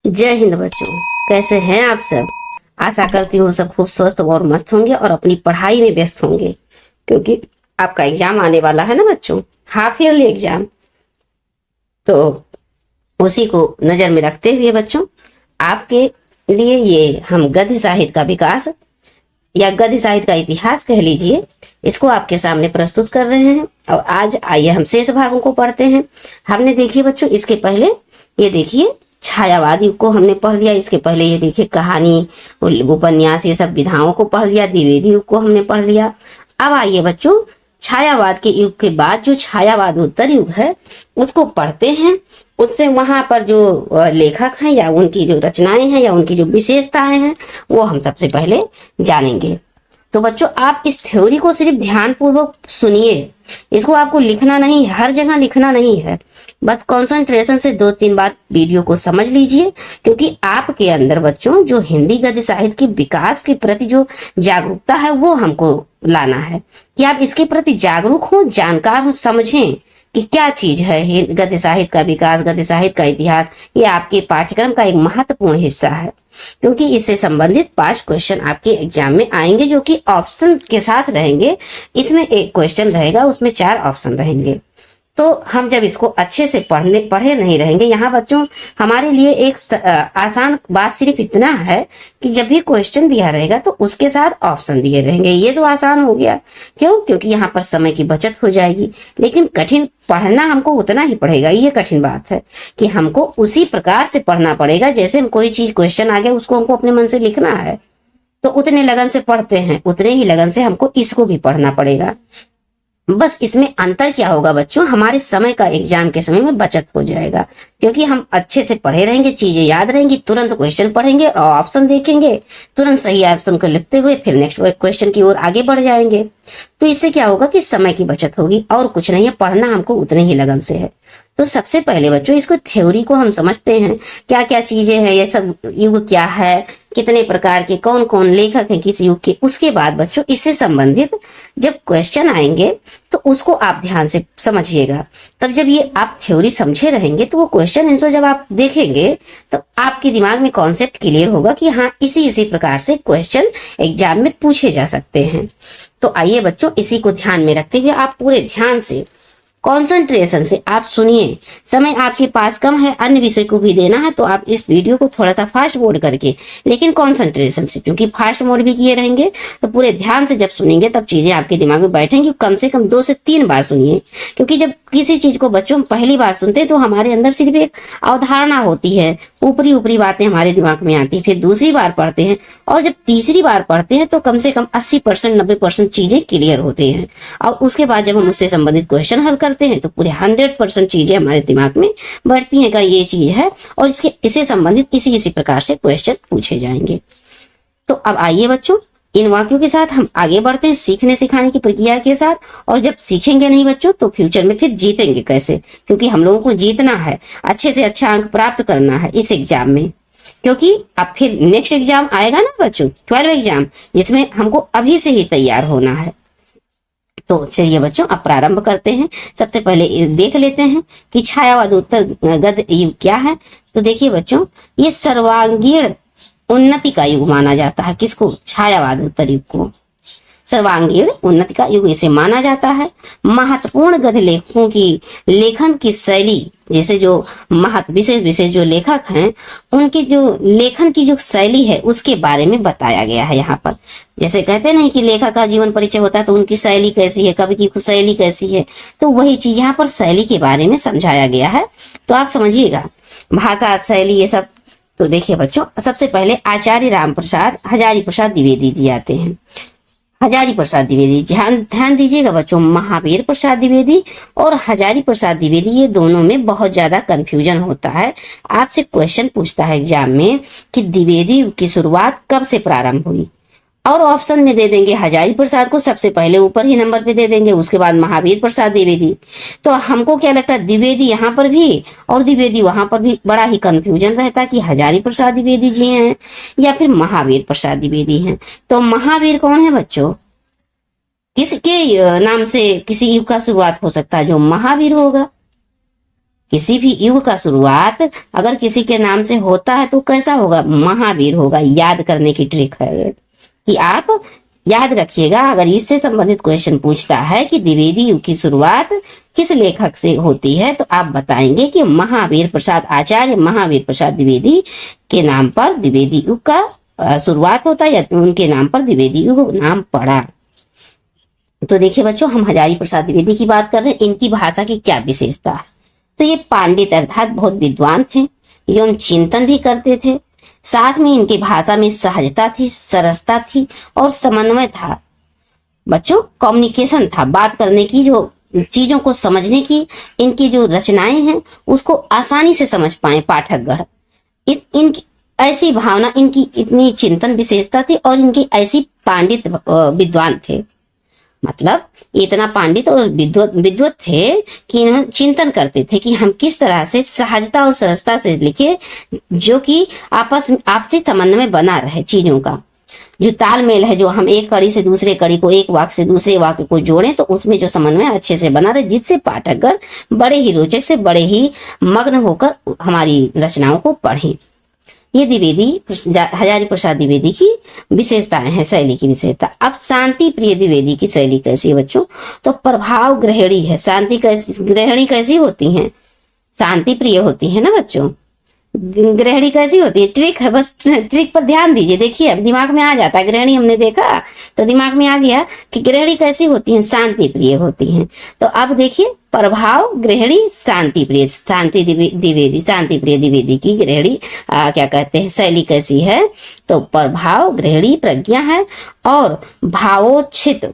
जय हिंद बच्चों। कैसे हैं आप सब। आशा करती हूँ सब खूब स्वस्थ और मस्त होंगे और अपनी पढ़ाई में व्यस्त होंगे, क्योंकि आपका एग्जाम आने वाला है ना बच्चों, हाफ ईयरली एग्जाम। तो उसी को नजर में रखते हुए बच्चों, आपके लिए ये हम गद्य साहित्य का विकास या गद्य साहित्य का इतिहास कह लीजिए, इसको आपके सामने प्रस्तुत कर रहे हैं। और आज आइए हम शेष भागों को पढ़ते हैं। हमने देखिए बच्चों, इसके पहले ये देखिए छायावाद युग को हमने पढ़ लिया। इसके पहले ये देखिए कहानी, उपन्यास, ये सब विधाओं को पढ़ लिया। द्विवेदी युग को हमने पढ़ लिया। अब आइए बच्चों, छायावाद के युग के बाद जो छायावाद उत्तर युग है उसको पढ़ते हैं। उससे वहां पर जो लेखक हैं या उनकी जो रचनाएं हैं या उनकी जो विशेषताएं हैं वो हम सबसे पहले जानेंगे। तो बच्चों, आप इस थ्योरी को सिर्फ ध्यान पूर्वक सुनिए। इसको आपको लिखना नहीं, हर जगह लिखना नहीं है। बस कंसंट्रेशन से 2-3 बार वीडियो को समझ लीजिए, क्योंकि आपके अंदर बच्चों जो हिंदी गद्य साहित्य के विकास के प्रति जो जागरूकता है वो हमको लाना है कि आप इसके प्रति जागरूक हो, जानकार हो, समझें कि क्या चीज है गद्य साहित्य का विकास, गद्य साहित्य का इतिहास। ये आपके पाठ्यक्रम का एक महत्वपूर्ण हिस्सा है, क्योंकि इससे संबंधित 5 क्वेश्चन आपके एग्जाम में आएंगे जो कि ऑप्शन के साथ रहेंगे। इसमें एक क्वेश्चन रहेगा, उसमें 4 ऑप्शन रहेंगे। तो हम जब इसको अच्छे से पढ़े नहीं रहेंगे, यहाँ बच्चों हमारे लिए एक आसान बात सिर्फ इतना है कि जब भी क्वेश्चन दिया रहेगा तो उसके साथ ऑप्शन दिए रहेंगे। ये तो आसान हो गया। क्यों? क्योंकि यहाँ पर समय की बचत हो जाएगी। लेकिन कठिन पढ़ना हमको उतना ही पड़ेगा। ये कठिन बात है कि हमको उसी प्रकार से पढ़ना पड़ेगा जैसे हम कोई चीज क्वेश्चन आ गया उसको हमको अपने मन से लिखना है, तो उतने लगन से पढ़ते हैं, उतने ही लगन से हमको इसको भी पढ़ना पड़ेगा। बस इसमें अंतर क्या होगा बच्चों, हमारे समय का एग्जाम के समय में बचत हो जाएगा, क्योंकि हम अच्छे से पढ़े रहेंगे, चीजें याद रहेंगी, तुरंत क्वेश्चन पढ़ेंगे और ऑप्शन देखेंगे, तुरंत सही ऑप्शन को लिखते हुए फिर नेक्स्ट क्वेश्चन की ओर आगे बढ़ जाएंगे। तो इससे क्या होगा कि समय की बचत होगी और कुछ नहीं है, पढ़ना हमको उतने ही लगन से है। तो सबसे पहले बच्चों इसको थ्योरी को हम समझते हैं, क्या क्या चीजें हैं, ये सब युग क्या है, कितने प्रकार के, कौन कौन लेखक हैं किस युग के। उसके बाद बच्चों इससे संबंधित जब क्वेश्चन आएंगे तो उसको आप ध्यान से समझिएगा। तब जब ये आप थ्योरी समझे रहेंगे तो वो क्वेश्चन आंसर जब आप देखेंगे तो आपके दिमाग में कॉन्सेप्ट क्लियर होगा कि हाँ इसी प्रकार से क्वेश्चन एग्जाम में पूछे जा सकते हैं। तो आइए बच्चों, इसी को ध्यान में रखते हुए आप पूरे ध्यान से कंसंट्रेशन से आप सुनिए। समय आपके पास कम है, अन्य विषय को भी देना है, तो आप इस वीडियो को थोड़ा सा फास्ट मोड करके, लेकिन कंसंट्रेशन से, क्योंकि फास्ट मोड भी किए रहेंगे तो पूरे ध्यान से जब सुनेंगे तब चीजें आपके दिमाग में बैठेंगी। कम से कम 2 से 3 बार सुनिए, क्योंकि जब किसी चीज को बच्चों पहली बार सुनते तो हमारे अंदर सिर्फ एक अवधारणा होती है, ऊपरी ऊपरी बातें हमारे दिमाग में आती, फिर दूसरी बार पढ़ते हैं और जब तीसरी बार पढ़ते हैं तो कम से कम 80% 90% चीजें क्लियर होती हैं। और उसके बाद जब हम उससे संबंधित क्वेश्चन हल करते हैं तो पूरे 100% चीजें हमारे दिमाग में बढ़ती हैं का ये चीज है, और इससे संबंधित इसी प्रकार से क्वेश्चन पूछे जाएंगे। तो अब आइए बच्चों, इन वाक्यों के साथ हम आगे बढ़ते हैं सीखने सिखाने की प्रक्रिया के साथ। और जब सीखेंगे नहीं बच्चों तो फ्यूचर में फिर जीतेंगे कैसे, क्योंकि हम लोगों को जीतना है, अच्छे से अच्छा अंक प्राप्त करना है इस एग्जाम में, क्योंकि अब फिर नेक्स्ट एग्जाम आएगा ना बच्चों, 12 एग्जाम, जिसमें हमको अभी से ही तैयार होना है। तो चलिए बच्चों, अब प्रारंभ करते हैं। सबसे पहले देख लेते हैं कि छायावाद उत्तर गद्य युग क्या है। तो देखिए बच्चों, ये सर्वांगीण उन्नति का युग माना जाता है। किसको? छायावाद उत्तर युग को सर्वांगीण उन्नति का युग इसे माना जाता है। महत्वपूर्ण गद्य लेखकों की लेखन की शैली, जैसे जो विशेष जो लेखक हैं उनकी जो लेखन की जो शैली है उसके बारे में बताया गया है यहाँ पर। जैसे कहते नहीं कि लेखक का जीवन परिचय होता है तो उनकी शैली कैसी है, कवि की शैली कैसी है, तो वही चीज यहाँ पर शैली के बारे में समझाया गया है। तो आप समझिएगा भाषा, शैली, ये सब। तो देखिए बच्चों, सबसे पहले आचार्य राम प्रसाद हजारी प्रसाद द्विवेदी जी आते हैं। हजारी प्रसाद द्विवेदी, ध्यान दीजिएगा बच्चों, महावीर प्रसाद द्विवेदी और हजारी प्रसाद द्विवेदी, ये दोनों में बहुत ज्यादा कंफ्यूजन होता है। आपसे क्वेश्चन पूछता है एग्जाम में कि द्विवेदी की शुरुआत कब से प्रारंभ हुई, और ऑप्शन में दे देंगे हजारी प्रसाद को सबसे पहले ऊपर ही नंबर पे दे देंगे, उसके बाद महावीर प्रसाद द्विवेदी। तो हमको क्या लगता है, द्विवेदी यहाँ पर भी और द्विवेदी वहां पर भी बड़ा ही कंफ्यूजन रहता है कि हजारी प्रसाद द्विवेदी जी हैं या फिर महावीर प्रसाद द्विवेदी हैं। तो महावीर कौन है बच्चों? किसके नाम से किसी युग का शुरुआत हो सकता है? जो महावीर होगा। किसी भी युग का शुरुआत अगर किसी के नाम से होता है तो कैसा होगा, महावीर होगा। याद करने की ट्रिक है कि आप याद रखिएगा। अगर इससे संबंधित क्वेश्चन पूछता है कि द्विवेदी युग की शुरुआत किस लेखक से होती है तो आप बताएंगे कि महावीर प्रसाद, आचार्य महावीर प्रसाद द्विवेदी के नाम पर द्विवेदी युग का शुरुआत होता है या उनके नाम पर द्विवेदी युग नाम पड़ा। तो देखिए बच्चों, हम हजारी प्रसाद द्विवेदी की बात कर रहे हैं। इनकी भाषा की क्या विशेषता है, तो ये पांडित अर्थात बहुत विद्वान थे एवं चिंतन भी करते थे। साथ में इनकी भाषा में सहजता थी, सरसता थी और समन्वय था। बच्चों, कम्युनिकेशन था, बात करने की, जो चीजों को समझने की। इनकी जो रचनाएं हैं उसको आसानी से समझ पाए पाठकगण। इनकी ऐसी भावना, इनकी इतनी चिंतन विशेषता थी और इनकी ऐसी पांडित विद्वान थे। मतलब इतना पंडित और विद्वत थे कि इन्होंने चिंतन करते थे कि हम किस तरह से सहजता और सरलता से लिखे, जो कि आपसी समन्वय बना रहे। चीजों का जो तालमेल है, जो हम एक कड़ी से दूसरे कड़ी को, एक वाक्य से दूसरे वाक्य को जोड़ें तो उसमें जो समन्वय अच्छे से बना रहे, जिससे पाठकगण बड़े ही रोचक से, बड़े ही मग्न होकर हमारी रचनाओं को पढ़ें। ये द्विवेदी, हजारी प्रसाद द्विवेदी की विशेषताएं हैं, शैली की विशेषता। अब शांति प्रिय द्विवेदी की शैली कैसी है बच्चों, तो प्रभाव ग्रहणी है। शांति ग्रहणी कैसी होती है, शांति प्रिय होती है ना बच्चों। ग्रहणी कैसी होती है, ट्रिक है, बस ट्रिक पर ध्यान दीजिए। देखिए अब दिमाग में आ जाता है, ग्रहणी हमने देखा तो दिमाग में आ गया कि ग्रहणी कैसी होती है, शांति प्रिय होती हैं। तो अब देखिए, प्रभाव ग्रहणी शांति प्रिय, शांति द्विवेदी, शांति प्रिय द्विवेदी की ग्रहणी क्या कहते हैं, शैली कैसी है, तो प्रभाव ग्रहणी प्रज्ञा है और भावोच्छ्वसित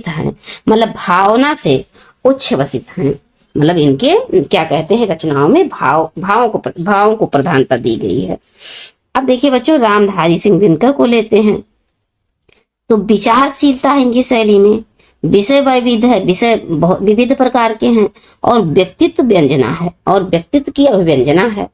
है। मतलब भावना से उच्छ्वसित है। मतलब इनके क्या कहते हैं, रचनाओं में भावों को प्रधानता दी गई है। अब देखिए बच्चों, रामधारी सिंह दिनकर को लेते हैं तो विचारशीलता है इनकी शैली में, विषय वैविध है, विषय बहुत विविध प्रकार के हैं और व्यक्तित्व व्यंजना है और व्यक्तित्व की अभिव्यंजना है।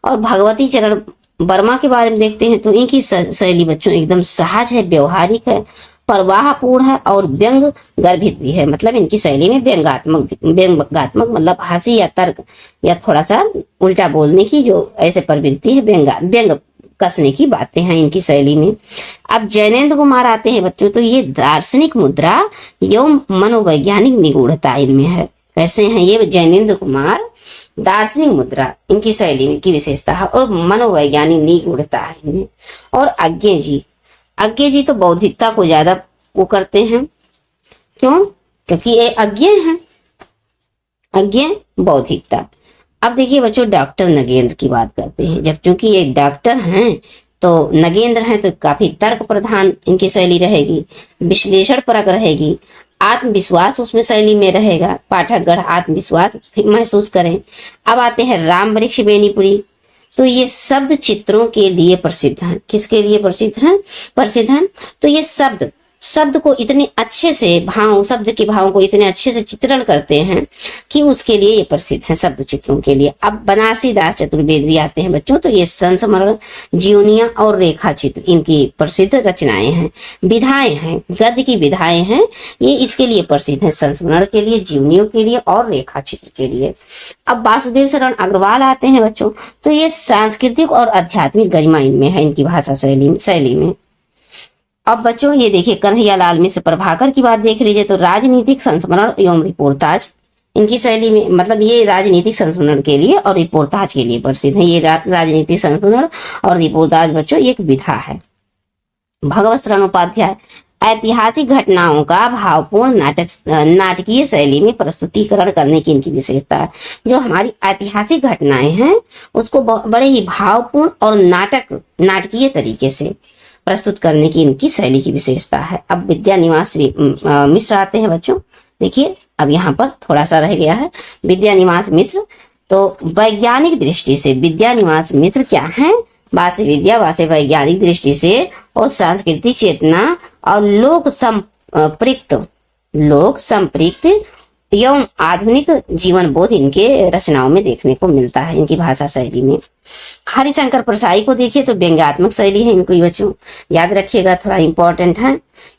और भगवती चरण वर्मा के बारे में देखते हैं तो इनकी शैली बच्चों एकदम सहज है, व्यवहारिक है, प्रवाहपूर्ण है और व्यंग गर्भित भी है। मतलब इनकी शैली में व्यंगात्मक मतलब हंसी या तर्क या थोड़ा सा उल्टा बोलने की जो ऐसे प्रवृत्ति है, व्यंग कसने की बातें हैं इनकी शैली में। अब जैनेन्द्र कुमार आते हैं बच्चों, तो ये दार्शनिक मुद्रा एवं मनोवैज्ञानिक निगूढ़ता इनमें है। कैसे हैं ये जैनेन्द्र कुमार, दार्शनिक मुद्रा इनकी शैली में की विशेषता है और मनोवैज्ञानिक निगूढ़ता है इनमें। और अज्ञे जी तो बौद्धिकता को ज्यादा वो करते हैं, क्यों, क्योंकि ये अज्ञे हैं, अज्ञे बौद्धिकता। अब देखिए बच्चों, डॉक्टर नगेंद्र की बात करते हैं। जब चूंकि ये डॉक्टर हैं तो नगेंद्र हैं तो काफी तर्क प्रधान इनकी शैली रहेगी, विश्लेषण परक रहेगी, आत्मविश्वास उसमें शैली में रहेगा, पाठकगण आत्मविश्वास महसूस करें। अब आते हैं राम वृक्ष बेनीपुरी, तो ये शब्द चित्रों के लिए प्रसिद्ध हैं। किसके लिए प्रसिद्ध हैं, तो ये शब्द को इतने अच्छे से शब्द के भावों को इतने अच्छे से चित्रण करते हैं कि उसके लिए ये प्रसिद्ध हैं, शब्द चित्रों के लिए। अब बनारसी दास चतुर्वेदी आते हैं बच्चों, तो ये संस्मरण, जीवनियां और रेखा चित्र इनकी प्रसिद्ध रचनाएं हैं। विधाएं हैं, गद्य की विधाएं हैं, ये इसके लिए प्रसिद्ध है, संस्मरण के लिए, जीवनियों के लिए और रेखा चित्र के लिए। अब वासुदेव शरण अग्रवाल आते हैं बच्चों, तो ये सांस्कृतिक और आध्यात्मिक गरिमा इनमें है, इनकी भाषा शैली में। अब बच्चों ये देखिए, कन्हैयालाल मिश्र प्रभाकर की बात देख लीजिए, तो राजनीतिक संस्मरण एवं रिपोर्टाज इनकी शैली में, मतलब ये राजनीतिक संस्मरण के लिए और रिपोर्टाज के लिए प्रसिद्ध है। ये राजनीतिक संस्मरण और रिपोर्टाज बच्चों एक विधा है। भगवत शरण उपाध्याय ऐतिहासिक घटनाओं का भावपूर्ण नाटकीय शैली में प्रस्तुतिकरण करने की इनकी विशेषता है। जो हमारी ऐतिहासिक घटनाएं हैं उसको बड़े ही भावपूर्ण और नाटकीय तरीके से प्रस्तुत करने की इनकी शैली की विशेषता है। अब विद्यानिवास मिश्र आते हैं बच्चों, देखिए अब यहाँ पर थोड़ा सा रह गया है विद्यानिवास मिश्र। तो वैज्ञानिक दृष्टि से विद्यानिवास मिश्र क्या है, वास्य विद्या, वास्य वैज्ञानिक दृष्टि से और सांस्कृतिक चेतना और लोक संप्रीक्त एवं आधुनिक जीवन बोध इनके रचनाओं में देखने को मिलता है, इनकी भाषा शैली में। हरिशंकर प्रसाई को देखिए तो व्यंग्यात्मक शैली है इनकी बच्चों, याद रखिएगा, थोड़ा इंपॉर्टेंट है,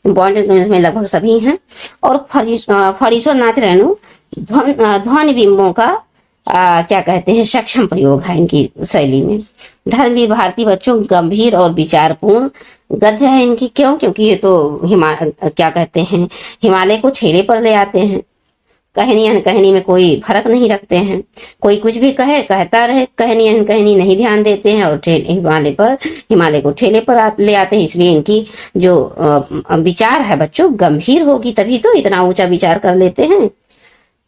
इंपॉर्टेंट इसमें लगभग सभी हैं। और फणीश्वर नाथ रेणु ध्वनि बिंबों का क्या कहते हैं सक्षम प्रयोग है इनकी शैली में। धर्मवीर भारती बच्चों गंभीर और विचारपूर्ण गद्य है इनकी। क्यों? क्योंकि ये तो क्या कहते हैं हिमालय को ठेले पर ले आते हैं। कहनी अनकहनी में कोई फर्क नहीं रखते हैं। कोई कुछ भी कहे कहता रहे, कहनी अनकहनी नहीं ध्यान देते हैं और हिमालय को ठेले पर ले आते हैं। इसलिए इनकी जो विचार है बच्चों गंभीर होगी, तभी तो इतना ऊंचा विचार कर लेते हैं।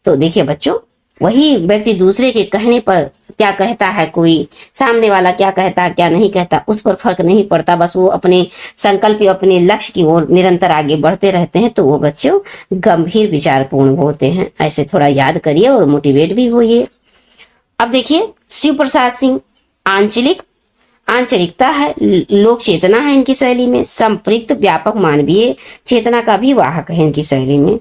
तो देखिए बच्चों, वही व्यक्ति दूसरे के कहने पर क्या कहता है, कोई सामने वाला क्या कहता है क्या नहीं कहता, उस पर फर्क नहीं पड़ता। बस वो अपने संकल्प अपने लक्ष्य की ओर निरंतर आगे बढ़ते रहते हैं। तो वो बच्चों गंभीर विचारपूर्ण होते हैं। ऐसे थोड़ा याद करिए और मोटिवेट भी होइए। अब देखिए शिव प्रसाद सिंह आंचलिकता है, लोक चेतना है इनकी शैली में। संपृक्त व्यापक मानवीय चेतना का भी वाहक है इनकी शैली में।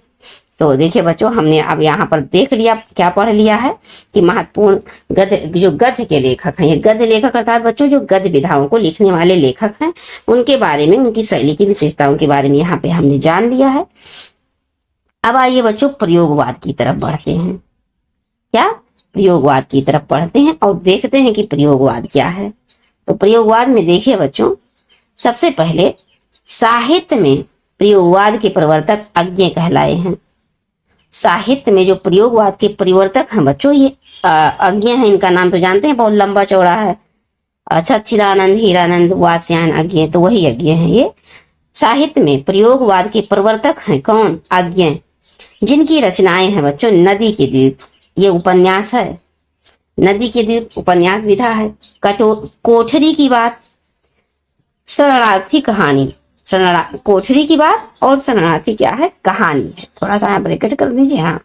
तो देखिए बच्चों, हमने अब यहाँ पर देख लिया, क्या पढ़ लिया है कि महत्वपूर्ण गद्य, जो गद्य के लेखक हैं, ये गद्य लेखक अर्थात बच्चों जो गद्य विधाओं को लिखने वाले लेखक हैं, उनके बारे में, उनकी शैली की विशेषताओं के बारे में यहाँ पे हमने जान लिया है। अब आइए बच्चों प्रयोगवाद की तरफ बढ़ते हैं। क्या? प्रयोगवाद की तरफ बढ़ते हैं और देखते हैं कि प्रयोगवाद क्या है। तो प्रयोगवाद में देखिए बच्चों, सबसे पहले साहित्य में प्रयोगवाद के प्रवर्तक अज्ञे कहलाए हैं। साहित्य में जो प्रयोगवाद के परिवर्तक हैं बच्चों, ये अज्ञे हैं। इनका नाम तो जानते हैं, बहुत लंबा चौड़ा है। सच्चिदानंद, हीरानंद, वात्स्यायन अज्ञे, तो वही अज्ञे हैं ये। साहित्य में प्रयोगवाद के प्रवर्तक हैं कौन? अज्ञे, जिनकी रचनाएं हैं बच्चों नदी के द्वीप, ये उपन्यास है। नदी के द्वीप उपन्यास विधा है। कोठरी की बात, शरणार्थी कहानी, कोठरी की बात और शरणार्थी क्या है? कहानी है। थोड़ा सा ब्रैकेट कर दीजिए। हाँ,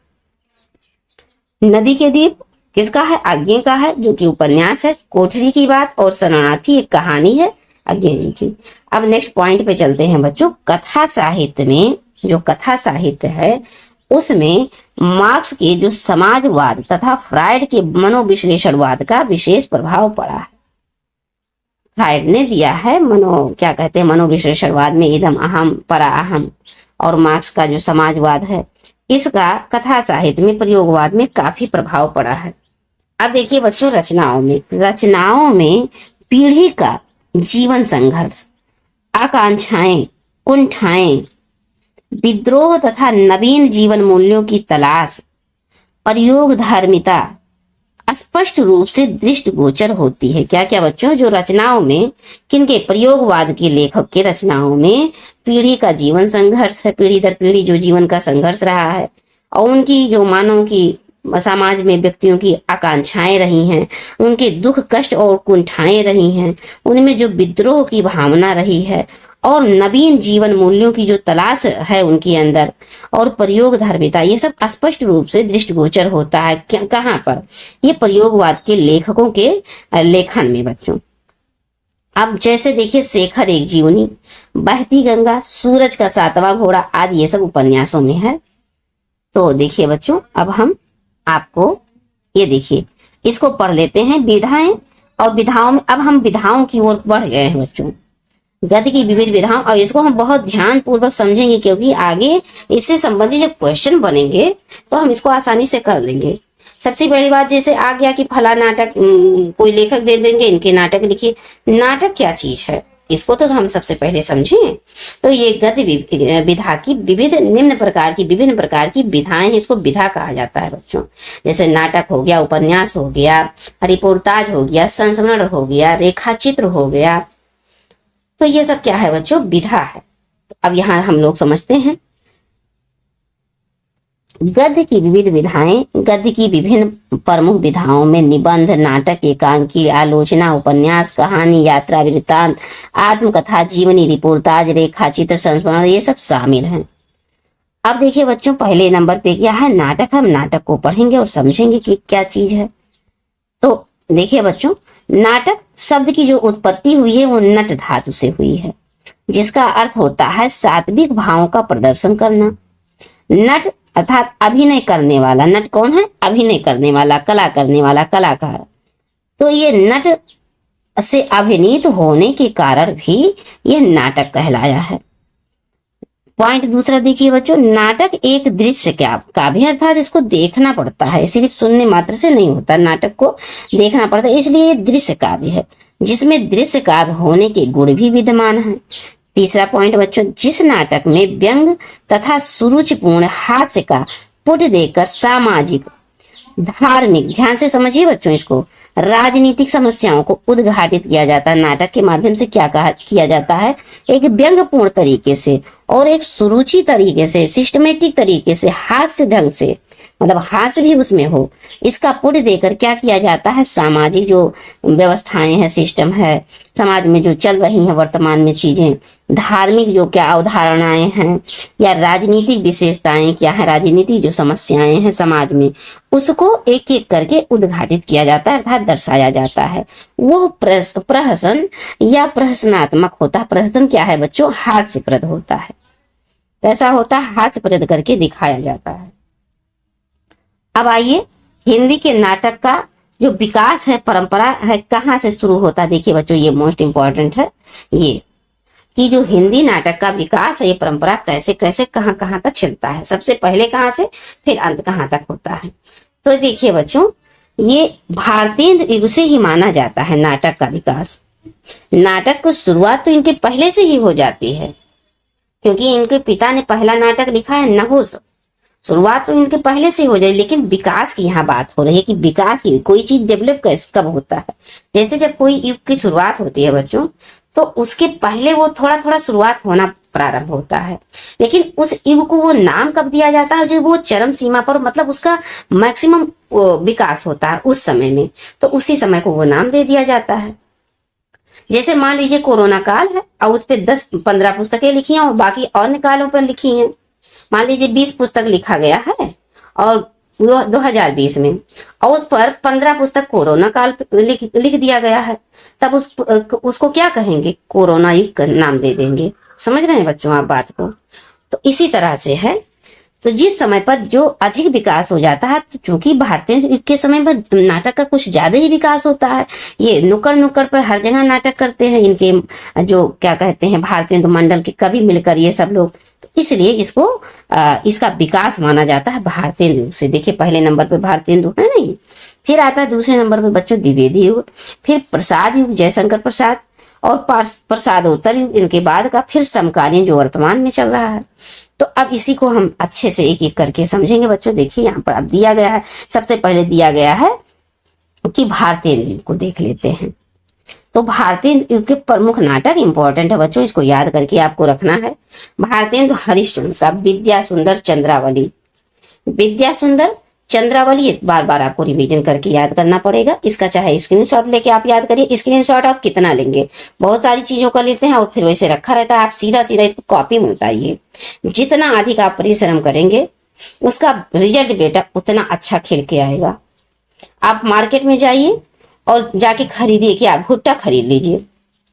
नदी के द्वीप किसका है? अज्ञे का है, जो कि उपन्यास है। कोठरी की बात और शरणार्थी एक कहानी है अज्ञे जी की। अब नेक्स्ट पॉइंट पे चलते हैं बच्चों। कथा साहित्य में, जो कथा साहित्य है उसमें मार्क्स के जो समाजवाद तथा फ्रायड के मनोविश्लेषणवाद का विशेष प्रभाव पड़ा है। फ्रायड ने दिया है क्या कहते हैं मनोविश्लेषणवाद में इदम अहम परा अहम, और मार्क्स का जो समाजवाद है इसका कथा साहित्य में प्रयोगवाद में काफी प्रभाव पड़ा है। अब देखिए बच्चों, रचनाओं में पीढ़ी का जीवन संघर्ष, आकांक्षाएं, कुंठाएं, विद्रोह तथा नवीन जीवन मूल्यों की तलाश, प्रयोग धार्मिता स्पष्ट रूप से दृष्टिगोचर होती है। क्या क्या बच्चों? जो रचनाओं में, किनके? प्रयोगवाद के लेखक के रचनाओं में पीढ़ी का जीवन संघर्ष है, पीढ़ी दर पीढ़ी जो जीवन का संघर्ष रहा है, और उनकी जो मानव की समाज में व्यक्तियों की आकांक्षाएं रही हैं, उनके दुख कष्ट और कुंठाएं रही हैं, उनमें जो विद्रोह की भावना रही है और नवीन जीवन मूल्यों की जो तलाश है उनके अंदर, और प्रयोग धर्मिता, ये सब स्पष्ट रूप से दृष्टिगोचर होता है। कहाँ पर? ये प्रयोगवाद के लेखकों के लेखन में बच्चों। अब जैसे देखिए शेखर एक जीवनी, बहती गंगा, सूरज का सातवां घोड़ा आदि ये सब उपन्यासों में है। तो देखिए बच्चों, अब हम आपको ये देखिए इसको पढ़ लेते हैं, विधाएं और विधाओं में। अब हम विधाओं की ओर बढ़ गए हैं बच्चों, गद्य की विविध विधाओं, और इसको हम बहुत ध्यान पूर्वक समझेंगे क्योंकि आगे इससे संबंधित जब क्वेश्चन बनेंगे तो हम इसको आसानी से कर लेंगे। सबसे पहली बात, जैसे आ गया कि फला नाटक, कोई लेखक दे देंगे इनके नाटक लिखिए। नाटक क्या चीज है इसको तो हम सबसे पहले समझें। तो ये गद्य विधा की विभिन्न प्रकार की विधाएं, इसको विधा कहा जाता है बच्चों। जैसे नाटक हो गया, उपन्यास हो गया, रिपोर्टाज हो गया, संस्मरण हो गया, रेखा चित्र हो गया, तो ये सब क्या है बच्चों? विधा है। तो अब यहाँ हम लोग समझते हैं गद्य की विविध विधाएं। गद्य की विभिन्न प्रमुख विधाओं में निबंध, नाटक, एकांकी, आलोचना, उपन्यास, कहानी, यात्रा वृत्तांत, आत्मकथा, जीवनी, रिपोर्टाज, रेखा चित्र, संस्मरण, ये सब शामिल हैं। अब देखिए बच्चों, पहले नंबर पे क्या है? नाटक। हम नाटक को पढ़ेंगे और समझेंगे कि क्या चीज है। तो देखिए बच्चों, नाटक शब्द की जो उत्पत्ति हुई है वो नट धातु से हुई है, जिसका अर्थ होता है सात्विक भावों का प्रदर्शन करना। नट अर्थात अभिनय करने वाला। नट कौन है? अभिनय करने वाला, कला करने वाला, कलाकार। तो ये नट से अभिनीत होने के कारण भी यह नाटक कहलाया है। पॉइंट दूसरा देखिए बच्चों, नाटक एक दृश्य काव्य है, अर्थात इसको देखना पड़ता है, सिर्फ सुनने मात्र से नहीं होता, नाटक को देखना पड़ता है, इसलिए ये दृश्य काव्य है जिसमें दृश्य काव्य होने के गुण भी विद्यमान है। तीसरा पॉइंट बच्चों, जिस नाटक में व्यंग तथा सुरुचिपूर्ण हास्य का पुट देकर सामाजिक, धार्मिक, ध्यान से समझिए बच्चों इसको, राजनीतिक समस्याओं को उद्घाटित किया जाता है। नाटक के माध्यम से क्या किया जाता है, एक व्यंग्यपूर्ण तरीके से और एक सुरुचि तरीके से, सिस्टमेटिक तरीके से, हास्य ढंग से, मतलब हास्य भी उसमें हो, इसका पुण्य देकर क्या किया जाता है, सामाजिक जो व्यवस्थाएं हैं, सिस्टम है, समाज में जो चल रही हैं वर्तमान में चीजें, धार्मिक जो क्या अवधारणाएं हैं या राजनीतिक विशेषताएं क्या है, राजनीतिक जो समस्याएं हैं समाज में, उसको एक एक करके उद्घाटित किया जाता है, अर्थात दर्शाया जाता है। वो प्रहसन या प्रहसनात्मक होता है। प्रहसन क्या है बच्चों, हास्यप्रद होता है। कैसा होता है, हास्यप्रद करके दिखाया जाता है। अब आइए हिंदी के नाटक का जो विकास है, परंपरा है, कहाँ से शुरू होता है। देखिए बच्चों ये मोस्ट इंपॉर्टेंट है, ये कि जो हिंदी नाटक का विकास है, ये परंपरा कैसे कैसे कहाँ कहाँ तक चलता है, सबसे पहले कहाँ से फिर अंत कहाँ तक होता है। तो देखिए बच्चों, ये भारतीय युग से ही माना जाता है नाटक का विकास। नाटक को शुरुआत तो इनके पहले से ही हो जाती है, क्योंकि इनके पिता ने पहला नाटक लिखा है नहुस। शुरुआत तो इनके पहले से हो जाए, लेकिन विकास की यहाँ बात हो रही है कि विकास की, कोई चीज डेवलप कब होता है। जैसे जब कोई युग की शुरुआत होती है बच्चों, तो उसके पहले वो थोड़ा थोड़ा शुरुआत होना प्रारंभ होता है, लेकिन उस युग को वो नाम कब दिया जाता है, जो वो चरम सीमा पर, मतलब उसका मैक्सिमम विकास होता है उस समय में, तो उसी समय को वो नाम दे दिया जाता है। जैसे मान लीजिए कोरोना काल है और उस पर 10-15 पुस्तकें लिखी हैं और बाकी अन्य कालों पर लिखी हैं। मान लीजिए 20 पुस्तक लिखा गया है और 2020 में, और उस पर 15 पुस्तक कोरोना काल लिख दिया गया है, तब उसको क्या कहेंगे, कोरोना युग का नाम दे देंगे। समझ रहे हैं बच्चों आप बात को। तो इसी तरह से है, तो जिस समय पर जो अधिक विकास हो जाता है, तो चूंकि भारतीय युग के समय पर नाटक का कुछ ज्यादा ही विकास होता है, ये नुक्कड़ नुक्कड़ पर हर जगह नाटक करते हैं, इनके जो क्या कहते हैं भारतीय मंडल के कवि मिलकर ये सब लोग, तो इसलिए इसको इसका विकास माना जाता है भारतीय युग से। देखिए पहले नंबर पे भारतीय युग है नहीं, फिर आता है दूसरे नंबर पे बच्चों द्विवेदी युग, फिर प्रसाद युग, जयशंकर प्रसाद, और प्रसादोत्तर युग, इनके बाद का फिर समकालीन जो वर्तमान में चल रहा है। तो अब इसी को हम अच्छे से एक एक करके समझेंगे बच्चों। देखिए यहाँ पर अब दिया गया है, सबसे पहले दिया गया है कि भारतीय युग को देख लेते हैं। तो भारतीय युग के प्रमुख नाटक इंपॉर्टेंट है बच्चों, इसको याद करके आपको रखना है। भारतीय हरिश्चंद्र का विद्या सुंदर चंद्रावली, विद्या सुंदर चंद्रावली बार बार आपको रिवीजन करके याद करना पड़ेगा। इसका चाहे स्क्रीनशॉट लेके आप याद करिए, स्क्रीनशॉट आप कितना लेंगे, बहुत सारी चीजों का लेते हैं और फिर वैसे रखा रहता है, आप सीधा सीधा इसको कॉपी में उतारिए। जितना अधिक आप परिश्रम करेंगे उसका रिजल्ट बेटा उतना अच्छा खिल के आएगा। आप मार्केट में जाइए और जाके खरीदिए, कि आप भुट्टा खरीद लीजिए,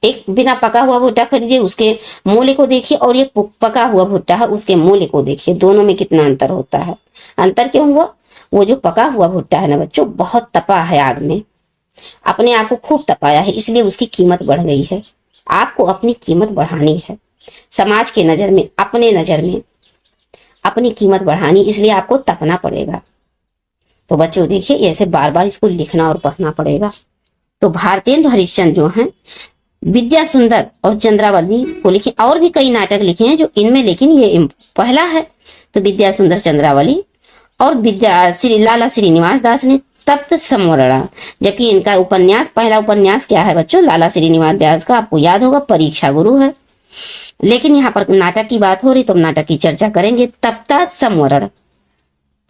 एक बिना पका हुआ भुट्टा खरीदिए, उसके मूल्य को देखिए, और ये पका हुआ भुट्टा है उसके मूल्य को देखिए, दोनों में कितना अंतर होता है। अंतर क्यों हुआ, वो जो पका हुआ भुट्टा है ना बच्चों, बहुत तपा है आग में, अपने आप को खूब तपाया है, इसलिए उसकी कीमत बढ़ गई है। आपको अपनी कीमत बढ़ानी है, समाज के नजर में, अपने नजर में अपनी कीमत बढ़ानी, इसलिए आपको तपना पड़ेगा। तो बच्चों देखिए ऐसे बार बार इसको लिखना और पढ़ना पड़ेगा। तो भारतेंदु हरिश्चंद्र जो हैं, विद्या सुंदर और चंद्रावली को लिखे, और भी कई नाटक लिखे हैं जो इनमें, लेकिन ये पहला है। तो विद्या सुंदर चंद्रावली, और लाला श्रीनिवास दास ने तप्त संवरणा, जबकि इनका उपन्यास, पहला उपन्यास क्या है बच्चों, लाला श्रीनिवास दास का आपको याद होगा परीक्षा गुरु है। लेकिन यहाँ पर नाटक की बात हो रही तो हम नाटक की चर्चा करेंगे। तप्ता संवरण,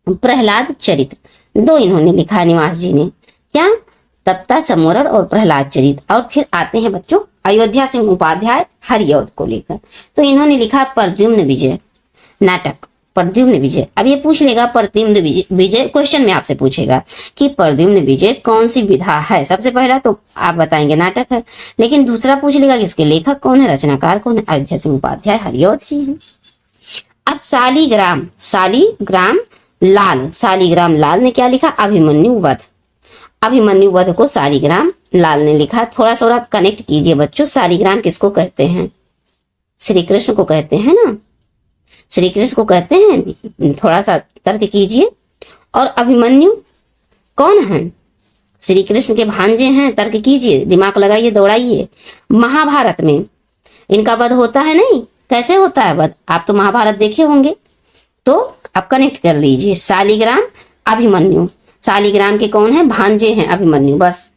प्रहलाद चरित्र, दो इन्होंने लिखा निवास जी ने, क्या, तप्ता संवरण और प्रहलाद चरित्र। और फिर आते हैं बच्चों अयोध्या सिंह उपाध्याय हरिऔध को लेकर, तो इन्होंने लिखा प्रद्युम्न विजय नाटक, प्रद्युम्न विजय। अब ये पूछ लेगा प्रद्युम्न विजय, क्वेश्चन में आपसे पूछेगा कि प्रद्युम्न विजय कौन सी विधा है। सबसे पहला तो आप बताएंगे नाटक है, लेकिन दूसरा पूछ लेगा कि इसके लेखक कौन है, रचनाकार कौन है, अयोध्या सिंह उपाध्याय हरिऔध जी है। अब शालीग्राम लाल ने क्या लिखा, अभिमन्यु वध, अभिमन्यु वध को शालीग्राम लाल ने लिखा। थोड़ा सा कनेक्ट कीजिए बच्चों, शालीग्राम किसको कहते हैं, श्री कृष्ण को कहते हैं ना। श्री कृष्ण को कहते हैं थोड़ा सा तर्क कीजिए। और अभिमन्यु कौन है? श्री कृष्ण के भांजे हैं, तर्क कीजिए, दिमाग लगाइए, दौड़ाइए। महाभारत में इनका वध होता है नहीं? कैसे होता है वध? आप तो महाभारत देखे होंगे, तो आप कनेक्ट कर लीजिए। शालिग्राम, अभिमन्यु। शालिग्राम के कौन है? भांजे हैं अभिमन्यु। बस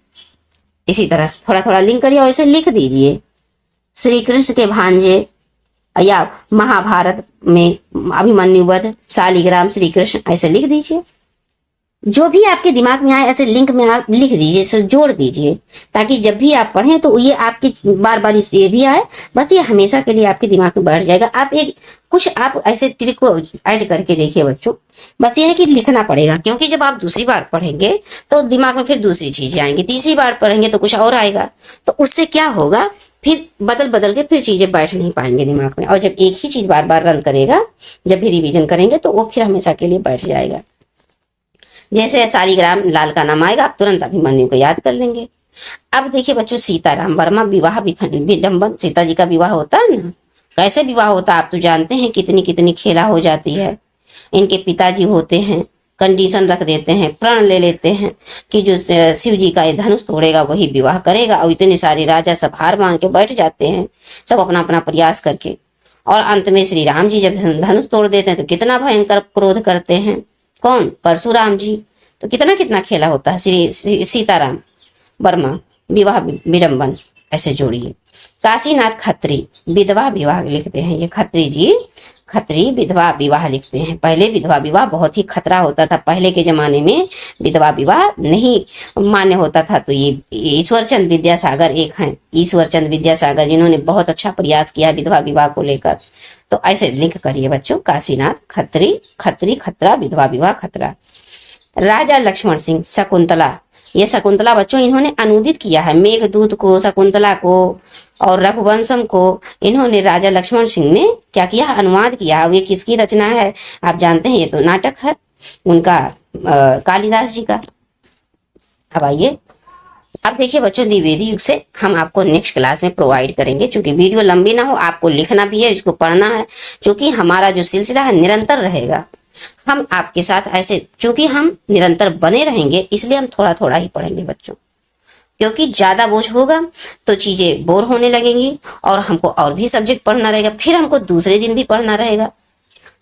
इसी तरह से थोड़ा थोड़ा लिंक करिए और इसे लिख दीजिए। श्री कृष्ण के भांजे या महाभारत में अभिमन्यु वध, शालिग्राम, श्री कृष्ण, ऐसे लिख दीजिए। जो भी आपके दिमाग में आए ऐसे लिंक में आप लिख दीजिए, इसे जोड़ दीजिए, ताकि जब भी आप पढ़ें तो ये आपके बार बार ये भी आए, बस ये हमेशा के लिए आपके दिमाग में बैठ जाएगा। आप एक कुछ आप ऐसे ट्रिक को ऐड करके देखिए बच्चों। बस ये है कि लिखना पड़ेगा, क्योंकि जब आप दूसरी बार पढ़ेंगे तो दिमाग में फिर दूसरी चीजें आएंगी, तीसरी बार पढ़ेंगे तो कुछ और आएगा, तो उससे क्या होगा, फिर बदल बदल के फिर चीजें बैठ नहीं पाएंगे दिमाग में। और जब एक ही चीज बार बार रन करेगा, जब भी रिवीजन करेंगे तो वो फिर हमेशा के लिए बैठ जाएगा। जैसे शालिग्राम, लाल का नाम आएगा, आप तुरंत अभिमन्यु को याद कर लेंगे। अब देखिए बच्चों, सीताराम वर्मा विवाह विडंबन, सीता जी का विवाह होता है ना, कैसे विवाह होता है आप तो जानते हैं, कितनी कितनी खेला हो जाती है। इनके पिताजी होते हैं, कंडीशन रख देते हैं, प्रण ले लेते हैं कि जो शिव जी का ये धनुष तोड़ेगा वही विवाह करेगा। और इतने सारे राजा सब हार मान के बैठ जाते हैं, सब अपना अपना प्रयास करके। और अंत में श्री राम जी जब धनुष तोड़ देते हैं तो कितना भयंकर क्रोध करते हैं, कौन? परशुराम जी। तो कितना कितना खेला होता है। श्री सीताराम वर्मा विवाह विडंबन, ऐसे जोड़िए। काशीनाथ खत्री विधवा विवाह लिखते हैं, ये खत्री जी खत्री विधवा विवाह लिखते हैं। पहले विधवा विवाह बहुत ही खतरा होता था, पहले के जमाने में विधवा विवाह नहीं मान्य होता था। तो ये ईश्वरचंद विद्यासागर एक हैं, ईश्वरचंद विद्यासागर, जिन्होंने बहुत अच्छा प्रयास किया विधवा विवाह को लेकर। तो ऐसे लिंक करिए बच्चों, काशीनाथ खत्री, खत्री खतरा, विधवा विवाह खतरा। राजा लक्ष्मण सिंह शकुंतला, ये शकुंतला बच्चों इन्होंने अनुदित किया है, मेघदूत को, शकुंतला को और रघुवंशम को इन्होंने राजा लक्ष्मण सिंह ने क्या किया, अनुवाद किया। अब ये किसकी रचना है आप जानते हैं, ये तो नाटक है उनका, कालिदास जी का। अब आइए, अब देखिए बच्चों, द्विवेदी युग से हम आपको नेक्स्ट क्लास में प्रोवाइड करेंगे। चूंकि वीडियो लंबी ना हो, आपको लिखना भी है, इसको पढ़ना है, क्योंकि हमारा जो सिलसिला है निरंतर रहेगा। हम आपके साथ ऐसे, चूंकि हम निरंतर बने रहेंगे, इसलिए हम थोड़ा थोड़ा ही पढ़ेंगे बच्चों, क्योंकि ज्यादा बोझ होगा तो चीजें बोर होने लगेंगी और हमको और भी सब्जेक्ट पढ़ना रहेगा, फिर हमको दूसरे दिन भी पढ़ना रहेगा।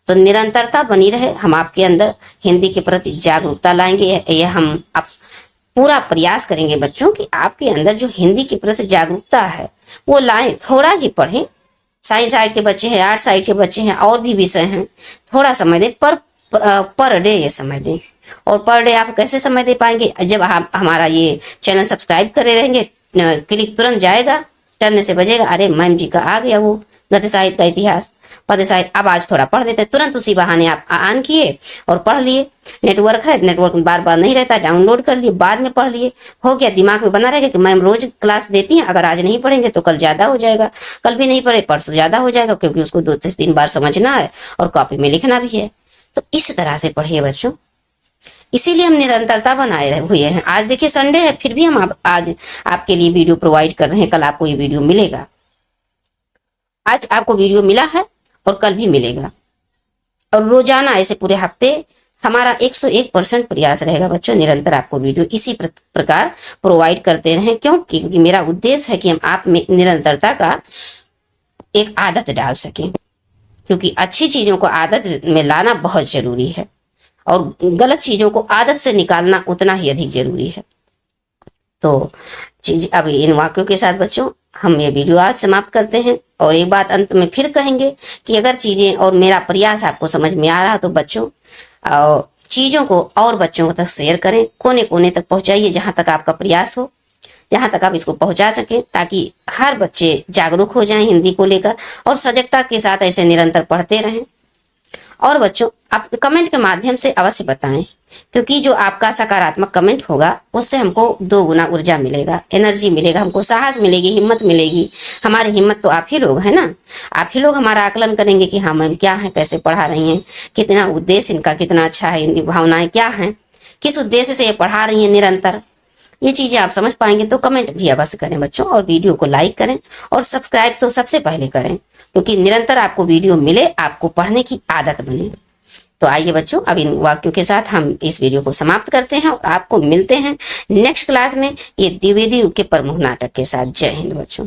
तो निरंतरता बनी रहे, हम आपके अंदर हिंदी के प्रति जागरूकता लाएंगे। यह हम पूरा प्रयास करेंगे बच्चों कि आपके अंदर जो हिंदी के प्रति जागरूकता है वो लाएं। थोड़ा ही पढ़ें, साइंस साइड के बच्चे हैं, आर्ट साइड के बच्चे हैं, और भी विषय हैं, थोड़ा समय दें, पर डे ये समय दें। और पर डे आप कैसे समय दे पाएंगे, जब आप हमारा ये चैनल सब्सक्राइब करे रहेंगे, क्लिक तुरंत जाएगा, टर्न से बजेगा, अरे मैम जी का आ गया वो गद्य साहित्य का इतिहास, पद्य साहित्य, अब आज थोड़ा पढ़ देते हैं, तुरंत उसी बहाने आप ऑन किए और पढ़ लिए। नेटवर्क है, नेटवर्क बार बार नहीं रहता, डाउनलोड कर लिए, बाद में पढ़ लिए, हो गया, दिमाग में बना रहेगा कि मैम रोज क्लास देती हैं, अगर आज नहीं पढ़ेंगे तो कल ज्यादा हो जाएगा, कल भी नहीं पढ़े परसों ज्यादा हो जाएगा, क्योंकि उसको 2 से 3 बार समझना है और कॉपी में लिखना भी है। तो इस तरह से पढ़िए बच्चों, इसीलिए हम निरंतरता बनाए हुए हैं। आज देखिए संडे है, फिर भी हम आज आपके लिए वीडियो प्रोवाइड कर रहे हैं, कल आपको ये वीडियो मिलेगा। आज आपको वीडियो मिला है और कल भी मिलेगा, और रोजाना ऐसे पूरे हफ्ते हमारा 101% प्रयास रहेगा बच्चों, निरंतर आपको वीडियो इसी प्रकार प्रोवाइड करते रहें। क्योंकि मेरा उद्देश्य है कि हम आप में निरंतरता का एक आदत डाल सकें, क्योंकि अच्छी चीजों को आदत में लाना बहुत जरूरी है और गलत चीजों को आदत से निकालना उतना ही अधिक जरूरी है। तो चीज अब इन वाक्यों के साथ बच्चों हम ये वीडियो आज समाप्त करते हैं। और एक बात अंत में फिर कहेंगे कि अगर चीजें और मेरा प्रयास आपको समझ में आ रहा तो बच्चों चीजों को और बच्चों तक शेयर करें, कोने कोने तक पहुंचाइए, जहां तक आपका प्रयास हो, जहां तक आप इसको पहुंचा सकें, ताकि हर बच्चे जागरूक हो जाएं हिंदी को लेकर और सजगता के साथ ऐसे निरंतर पढ़ते रहें। और बच्चों आप कमेंट के माध्यम से अवश्य बताएं, क्योंकि जो आपका सकारात्मक कमेंट होगा उससे हमको 2 गुना ऊर्जा मिलेगा, एनर्जी मिलेगा, हमको साहस मिलेगी, हिम्मत मिलेगी। हमारी हिम्मत तो आप ही लोग हैं ना, आप ही लोग हमारा आकलन करेंगे कि हाँ मैम क्या है, कैसे पढ़ा रही हैं, कितना उद्देश्य इनका कितना अच्छा है, इनकी भावनाएं क्या हैं, किस उद्देश्य से ये पढ़ा रही हैं निरंतर। ये चीजें आप समझ पाएंगे तो कमेंट भी अवश्य करें बच्चों, और वीडियो को लाइक करें और सब्सक्राइब तो सबसे पहले करें, क्योंकि निरंतर आपको वीडियो मिले, आपको पढ़ने की आदत बने। तो आइए बच्चों, अब इन वाक्यों के साथ हम इस वीडियो को समाप्त करते हैं और आपको मिलते हैं नेक्स्ट क्लास में ये द्विवेदी के प्रमुख नाटक के साथ। जय हिंद बच्चों।